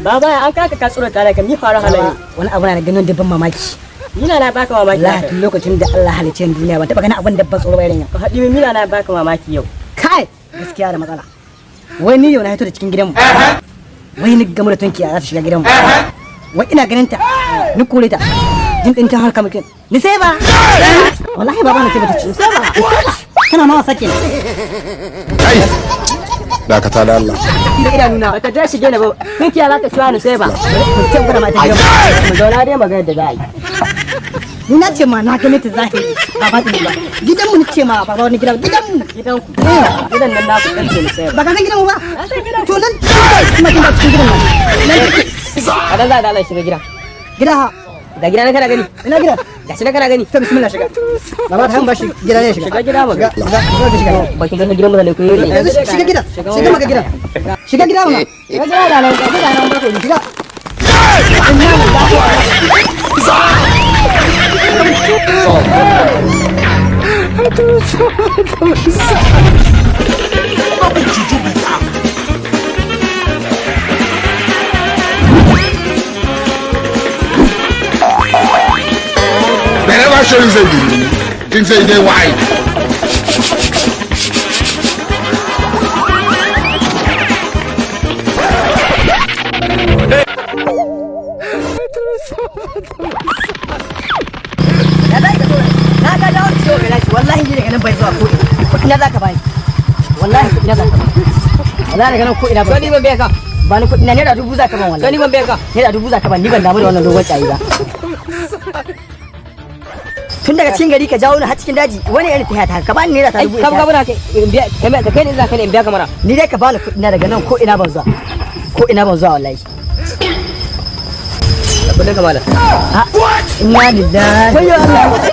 baba an kaka ka tsura tare kan ni fara halaye wani abu na ganin dabban mamaki mina na baka mamaki wallahi lokacin da Allah halicce duniya ban taba ganin abin dabban tsoro bayan yau ka haɗi min mina na baka mamaki yau kai gaskiya da matsala wai ni yau na hito da cikin gidanmu wai ni gamu da tunkiya za ta shiga gidanmu wai ina ganin ta ni kore ta jin din ta harka mutum ni sai ba wallahi baba na sai ba ta ci sai ba kana ma wasa kenan dakata da Allah da idanuna ta ta shige na ba tunkiya za ta ciwa ni sai ba mutum gura ma ta gidanmu mu zauna dai magana da za a yi ni na ce ma na gane ta zahiri ba ba ta ba gidanmu ni ce ma ba wani gidan gidanmu gidan nan naku dan ce ni sai ba ka san gidanmu ba to nan kuma kin da cikin gidan nan kada za da Allah shiga gida gida ha da gida na kana gani ina gida gashi na kana gani to bismillah shiga baba ta ba shi gida ne shiga shiga gida ba shiga bakin gasa gidan mutane ku yi shiga gida shiga maka gida shiga gida mana shiga gida da nan gida nan ba ko shiga they never show you say things say they white wallahi ni daga nan bai zuwa ko ina zaka bani wallahi ina zaka bani wallahi daga nan ko ina ba ni ban biya ka ba ni kudi na naira 1000 zaka ban wallahi ni ban biya ka naira 1000 zaka ban ni ban damu da wannan dogon tsayi ba tun daga cikin gari ka jawo ni har cikin daji wani irin tafiya ta ka bani naira ta 1000 ka buna kai in biya kai ne zaka ne in biya ka mana ni dai ka bani kudi na daga nan ko ina ban zuwa wallahi kudin ka mala inna lillahi wa inna ilaihi